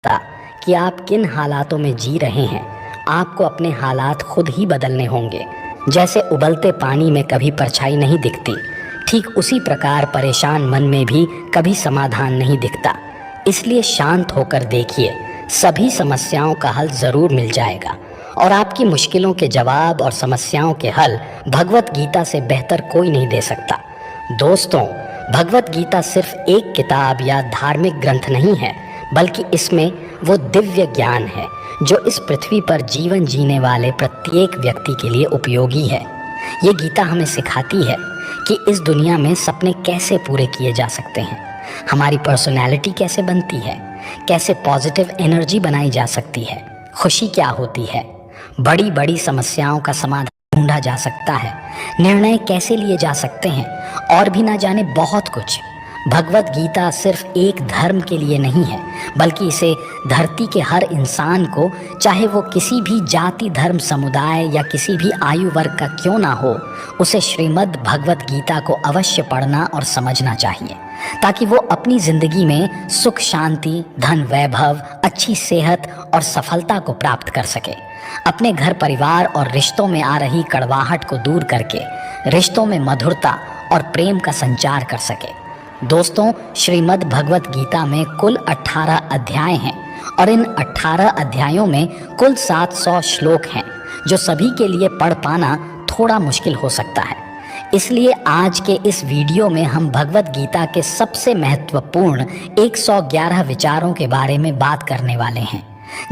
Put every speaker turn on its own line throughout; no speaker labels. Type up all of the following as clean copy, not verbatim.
पता कि आप किन हालातों में जी रहे हैं। आपको अपने हालात खुद ही बदलने होंगे। जैसे उबलते पानी में कभी परछाई नहीं दिखती, ठीक उसी प्रकार परेशान मन में भी कभी समाधान नहीं दिखता। इसलिए शांत होकर देखिए, सभी समस्याओं का हल ज़रूर मिल जाएगा। और आपकी मुश्किलों के जवाब और समस्याओं के हल भगवत गीता से बेहतर कोई नहीं दे सकता। दोस्तों, भगवत गीता सिर्फ एक किताब या धार्मिक ग्रंथ नहीं है, बल्कि इसमें वो दिव्य ज्ञान है जो इस पृथ्वी पर जीवन जीने वाले प्रत्येक व्यक्ति के लिए उपयोगी है। ये गीता हमें सिखाती है कि इस दुनिया में सपने कैसे पूरे किए जा सकते हैं, हमारी पर्सनैलिटी कैसे बनती है, कैसे पॉजिटिव एनर्जी बनाई जा सकती है, खुशी क्या होती है, बड़ी बड़ी समस्याओं का समाधान ढूंढा जा सकता है, निर्णय कैसे लिए जा सकते हैं, और भी ना जाने बहुत कुछ। भगवत गीता सिर्फ एक धर्म के लिए नहीं है, बल्कि इसे धरती के हर इंसान को, चाहे वो किसी भी जाति धर्म समुदाय या किसी भी आयु वर्ग का क्यों ना हो, उसे श्रीमद् भगवत गीता को अवश्य पढ़ना और समझना चाहिए, ताकि वो अपनी जिंदगी में सुख शांति, धन वैभव, अच्छी सेहत और सफलता को प्राप्त कर सके। अपने घर परिवार और रिश्तों में आ रही कड़वाहट को दूर करके रिश्तों में मधुरता और प्रेम का संचार कर सके। दोस्तों, श्रीमद् भगवत गीता में कुल 18 अध्याय हैं और इन 18 अध्यायों में कुल 700 श्लोक हैं, जो सभी के लिए पढ़ पाना थोड़ा मुश्किल हो सकता है। इसलिए आज के इस वीडियो में हम भगवत गीता के सबसे महत्वपूर्ण 111 विचारों के बारे में बात करने वाले हैं,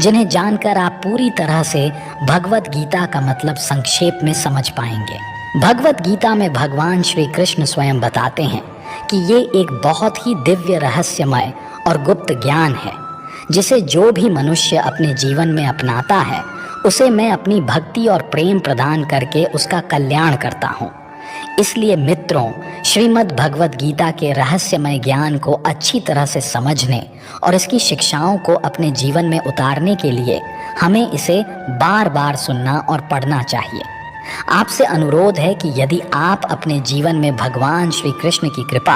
जिन्हें जानकर आप पूरी तरह से भगवत गीता का मतलब संक्षेप में समझ पाएंगे। भगवत गीता में भगवान श्री कृष्ण स्वयं बताते हैं कि ये एक बहुत ही दिव्य, रहस्यमय और गुप्त ज्ञान है, जिसे जो भी मनुष्य अपने जीवन में अपनाता है, उसे मैं अपनी भक्ति और प्रेम प्रदान करके उसका कल्याण करता हूँ। इसलिए मित्रों, श्रीमद् भगवत गीता के रहस्यमय ज्ञान को अच्छी तरह से समझने और इसकी शिक्षाओं को अपने जीवन में उतारने के लिए हमें इसे बार बार सुनना और पढ़ना चाहिए। आपसे अनुरोध है कि यदि आप अपने जीवन में भगवान श्री कृष्ण की कृपा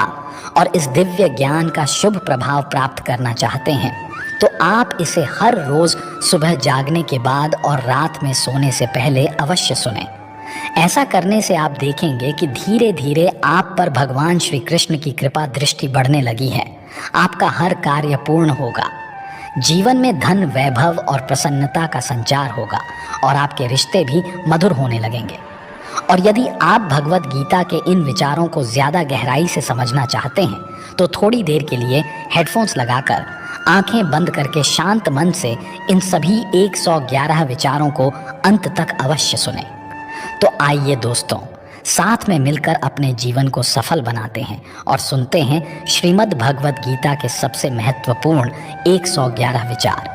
और इस दिव्य ज्ञान का शुभ प्रभाव प्राप्त करना चाहते हैं, तो आप इसे हर रोज सुबह जागने के बाद और रात में सोने से पहले अवश्य सुनें। ऐसा करने से आप देखेंगे कि धीरे धीरे आप पर भगवान श्री कृष्ण की कृपा दृष्टि बढ़ने लगी है। आपका हर कार्य पूर्ण होगा, जीवन में धन वैभव और प्रसन्नता का संचार होगा और आपके रिश्ते भी मधुर होने लगेंगे। और यदि आप भगवत गीता के इन विचारों को ज़्यादा गहराई से समझना चाहते हैं, तो थोड़ी देर के लिए हेडफोन्स लगाकर आंखें बंद करके शांत मन से इन सभी 111 विचारों को अंत तक अवश्य सुनें। तो आइए दोस्तों, साथ में मिलकर अपने जीवन को सफल बनाते हैं और सुनते हैं श्रीमद् भगवत गीता के सबसे महत्वपूर्ण 111 विचार।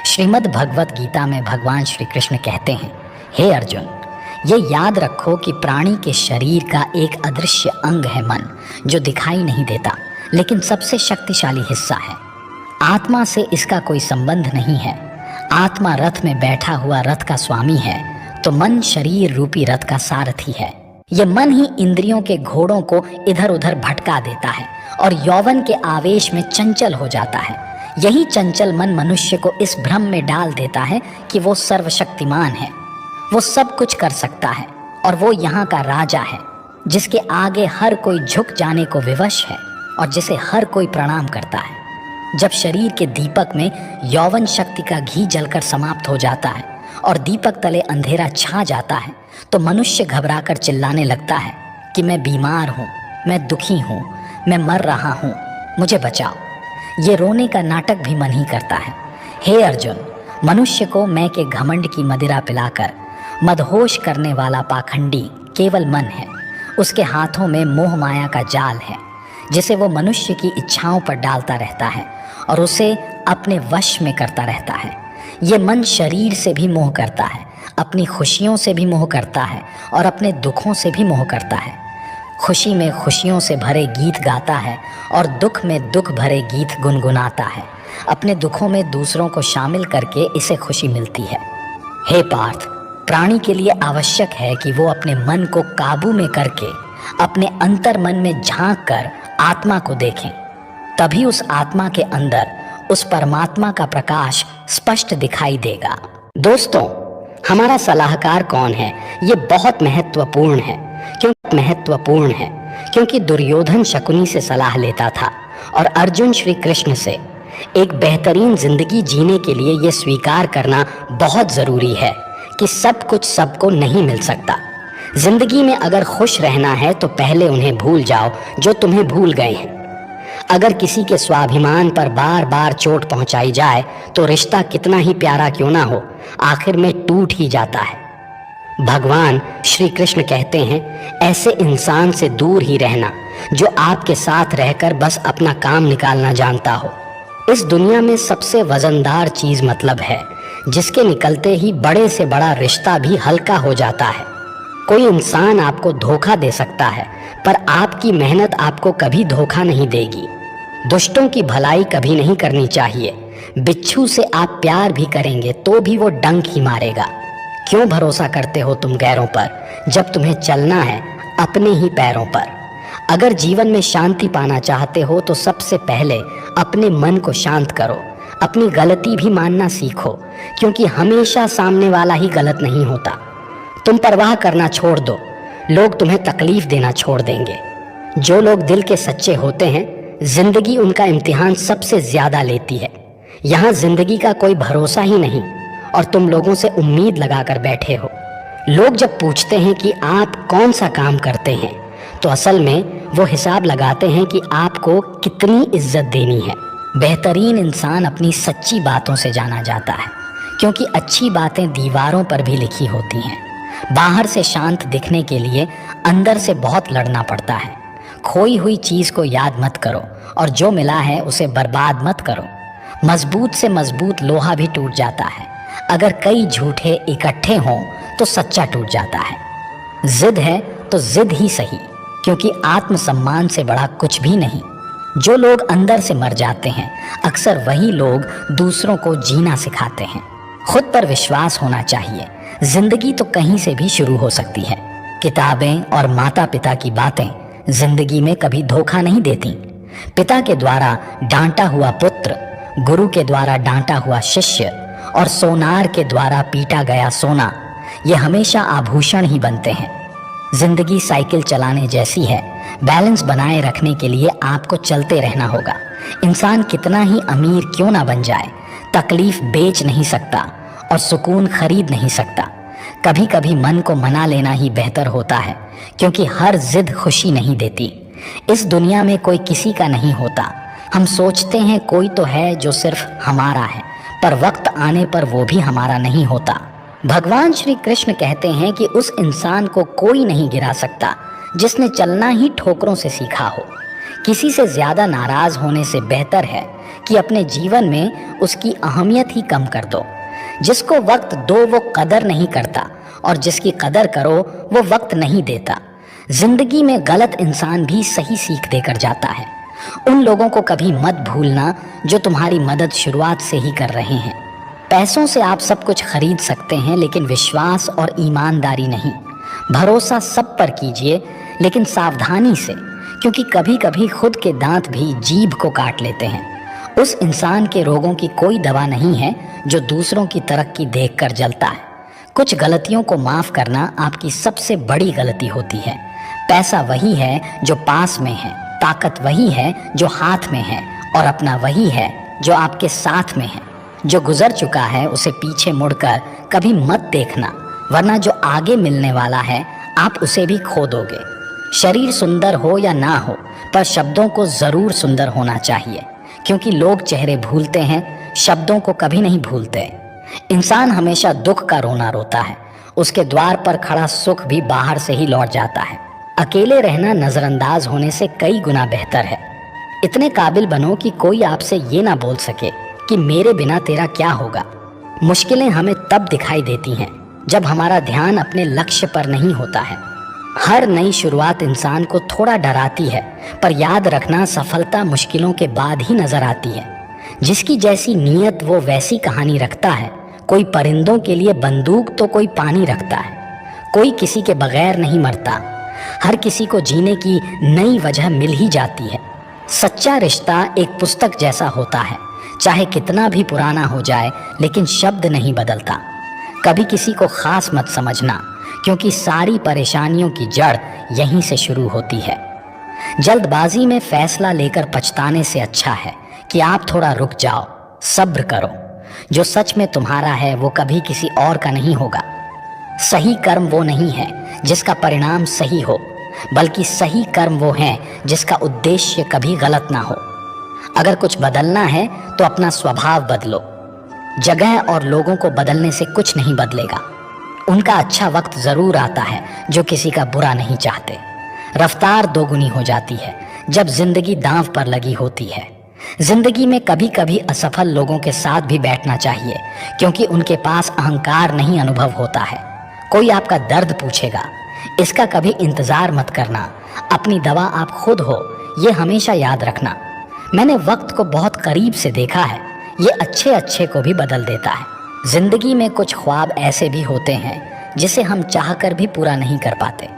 श्रीमद् भगवत गीता में भगवान श्री कृष्ण कहते हैं, हे अर्जुन, ये याद रखो कि प्राणी के शरीर का एक अदृश्य अंग है मन, जो दिखाई नहीं देता लेकिन सबसे शक्तिशाली हिस्सा है। आत्मा से इसका कोई संबंध नहीं है। आत्मा रथ में बैठा हुआ रथ का स्वामी है, तो मन शरीर रूपी रथ का सारथी है। ये मन ही इंद्रियों के घोड़ों को इधर उधर भटका देता है और यौवन के आवेश में चंचल हो जाता है। यही चंचल मन मनुष्य को इस भ्रम में डाल देता है कि वो सर्वशक्तिमान है, वो सब कुछ कर सकता है और वो यहाँ का राजा है, जिसके आगे हर कोई झुक जाने को विवश है और जिसे हर कोई प्रणाम करता है। जब शरीर के दीपक में यौवन शक्ति का घी जलकर समाप्त हो जाता है और दीपक तले अंधेरा छा जाता है, तो मनुष्य घबराकर चिल्लाने लगता है कि मैं बीमार हूँ, मैं दुखी हूँ, मैं मर रहा हूँ, मुझे बचाओ। ये रोने का नाटक भी मन ही करता है। हे अर्जुन, मनुष्य को मैं के घमंड की मदिरा पिलाकर मदहोश करने वाला पाखंडी केवल मन है। उसके हाथों में मोह माया का जाल है, जिसे वो मनुष्य की इच्छाओं पर डालता रहता है और उसे अपने वश में करता रहता है। ये मन शरीर से भी मोह करता है, अपनी खुशियों से भी मोह करता है और अपने दुखों से भी मोह करता है। खुशी में खुशियों से भरे गीत गाता है और दुख में दुख भरे गीत गुनगुनाता है। अपने दुखों में दूसरों को शामिल करके इसे खुशी मिलती है। हे पार्थ, प्राणी के लिए आवश्यक है कि वो अपने मन को काबू में करके अपने अंतर मन में झांक कर आत्मा को देखें। तभी उस आत्मा के अंदर उस परमात्मा का प्रकाश स्पष्ट दिखाई देगा। दोस्तों, हमारा सलाहकार कौन है, ये बहुत महत्वपूर्ण है। क्योंकि दुर्योधन शकुनी से सलाह लेता था और अर्जुन श्री कृष्ण से। एक बेहतरीन जिंदगी जीने के लिए ये स्वीकार करना बहुत जरूरी है कि सब कुछ सबको नहीं मिल सकता। जिंदगी में अगर खुश रहना है तो पहले उन्हें भूल जाओ जो तुम्हें भूल गए हैं। अगर किसी के स्वाभिमान पर बार बार चोट पहुंचाई जाए तो रिश्ता कितना ही प्यारा क्यों ना हो, आखिर में टूट ही जाता है। भगवान श्री कृष्ण कहते हैं, ऐसे इंसान से दूर ही रहना जो आपके साथ रहकर बस अपना काम निकालना जानता हो। इस दुनिया में सबसे वजनदार चीज मतलब है, जिसके निकलते ही बड़े से बड़ा रिश्ता भी हल्का हो जाता है। कोई इंसान आपको धोखा दे सकता है, पर आपकी मेहनत आपको कभी धोखा नहीं देगी। दुष्टों की भलाई कभी नहीं करनी चाहिए। बिच्छू से आप प्यार भी करेंगे तो भी वो डंक ही मारेगा। क्यों भरोसा करते हो तुम गैरों पर, जब तुम्हें चलना है अपने ही पैरों पर। अगर जीवन में शांति पाना चाहते हो तो सबसे पहले अपने मन को शांत करो। अपनी गलती भी मानना सीखो, क्योंकि हमेशा सामने वाला ही गलत नहीं होता। तुम परवाह करना छोड़ दो, लोग तुम्हें तकलीफ देना छोड़ देंगे। जो लोग दिल के सच्चे होते हैं, जिंदगी उनका इम्तिहान सबसे ज्यादा लेती है। यहाँ जिंदगी का कोई भरोसा ही नहीं और तुम लोगों से उम्मीद लगाकर बैठे हो। लोग जब पूछते हैं कि आप कौन सा काम करते हैं, तो असल में वो हिसाब लगाते हैं कि आपको कितनी इज्जत देनी है। बेहतरीन इंसान अपनी सच्ची बातों से जाना जाता है, क्योंकि अच्छी बातें दीवारों पर भी लिखी होती हैं। बाहर से शांत दिखने के लिए अंदर से बहुत लड़ना पड़ता है। खोई हुई चीज को याद मत करो और जो मिला है उसे बर्बाद मत करो। मजबूत से मजबूत लोहा भी टूट जाता है। अगर कई झूठे इकट्ठे हों तो सच्चा टूट जाता है। जिद है तो जिद ही सही, क्योंकि आत्मसम्मान से बड़ा कुछ भी नहीं। जो लोग अंदर से मर जाते हैं, अक्सर वही लोग दूसरों को जीना सिखाते हैं। खुद पर विश्वास होना चाहिए। जिंदगी तो कहीं से भी शुरू हो सकती है। किताबें और माता पिता की बातें जिंदगी में कभी धोखा नहीं देती। पिता के द्वारा डांटा हुआ पुत्र, गुरु के द्वारा डांटा हुआ शिष्य और सोनार के द्वारा पीटा गया सोना, ये हमेशा आभूषण ही बनते हैं। जिंदगी साइकिल चलाने जैसी है। बैलेंस बनाए रखने के लिए आपको चलते रहना होगा। इंसान कितना ही अमीर क्यों ना बन जाए, तकलीफ बेच नहीं सकता और सुकून खरीद नहीं सकता। कभी कभी मन को मना लेना ही बेहतर होता है, क्योंकि हर जिद खुशी नहीं देती। इस दुनिया में कोई किसी का नहीं होता। हम सोचते हैं कोई तो है जो सिर्फ हमारा है, पर वक्त आने पर वो भी हमारा नहीं होता। भगवान श्री कृष्ण कहते हैं कि उस इंसान को कोई नहीं गिरा सकता जिसने चलना ही ठोकरों से सीखा हो। किसी से ज्यादा नाराज होने से बेहतर है कि अपने जीवन में उसकी अहमियत ही कम कर दो। जिसको वक्त दो वो कदर नहीं करता, और जिसकी कदर करो वो वक्त नहीं देता। जिंदगी में गलत इंसान भी सही सीख देकर जाता है। उन लोगों को कभी मत भूलना जो तुम्हारी मदद शुरुआत से ही कर रहे हैं। पैसों से आप सब कुछ खरीद सकते हैं, लेकिन विश्वास और ईमानदारी नहीं। भरोसा सब पर कीजिए, लेकिन सावधानी से, क्योंकि कभी कभी खुद के दांत भी जीभ को काट लेते हैं। उस इंसान के रोगों की कोई दवा नहीं है जो दूसरों की तरक्की देखकर जलता है। कुछ गलतियों को माफ करना आपकी सबसे बड़ी गलती होती है। पैसा वही है जो पास में है, ताकत वही है जो हाथ में है, और अपना वही है जो आपके साथ में है। जो गुजर चुका है उसे पीछे मुड़कर कभी मत देखना, वरना जो आगे मिलने वाला है आप उसे भी खो दोगे। शरीर सुंदर हो या ना हो, पर शब्दों को जरूर सुंदर होना चाहिए, क्योंकि लोग चेहरे भूलते हैं, शब्दों को कभी नहीं भूलते। इंसान हमेशा दुख का रोना रोता है, उसके द्वार पर खड़ा सुख भी बाहर से ही लौट जाता है। अकेले रहना नजरअंदाज होने से कई गुना बेहतर है। इतने काबिल बनो कि कोई आपसे ये ना बोल सके कि मेरे बिना तेरा क्या होगा। मुश्किलें हमें तब दिखाई देती हैं जब हमारा ध्यान अपने लक्ष्य पर नहीं होता है। हर नई शुरुआत इंसान को थोड़ा डराती है, पर याद रखना सफलता मुश्किलों के बाद ही नजर आती है। जिसकी जैसी नीयत वो वैसी कहानी रखता है। कोई परिंदों के लिए बंदूक तो कोई पानी रखता है। कोई किसी के बगैर नहीं मरता। हर किसी को जीने की नई वजह मिल ही जाती है। सच्चा रिश्ता एक पुस्तक जैसा होता है, चाहे कितना भी पुराना हो जाए, लेकिन शब्द नहीं बदलता। कभी किसी को खास मत समझना, क्योंकि सारी परेशानियों की जड़ यहीं से शुरू होती है। जल्दबाजी में फैसला लेकर पछताने से अच्छा है कि आप थोड़ा रुक जाओ, सब्र करो। जो सच में तुम्हारा है वो कभी किसी और का नहीं होगा। सही कर्म वो नहीं है जिसका परिणाम सही हो, बल्कि सही कर्म वो है जिसका उद्देश्य कभी गलत ना हो। अगर कुछ बदलना है तो अपना स्वभाव बदलो। जगह और लोगों को बदलने से कुछ नहीं बदलेगा। उनका अच्छा वक्त जरूर आता है जो किसी का बुरा नहीं चाहते। रफ्तार दोगुनी हो जाती है जब जिंदगी दांव पर लगी होती है। जिंदगी में कभी कभी असफल लोगों के साथ भी बैठना चाहिए, क्योंकि उनके पास अहंकार नहीं अनुभव होता है। कोई आपका दर्द पूछेगा, इसका कभी इंतजार मत करना। अपनी दवा आप खुद हो, ये हमेशा याद रखना। मैंने वक्त को बहुत करीब से देखा है, ये अच्छे अच्छे को भी बदल देता है। जिंदगी में कुछ ख्वाब ऐसे भी होते हैं जिसे हम चाहकर भी पूरा नहीं कर पाते।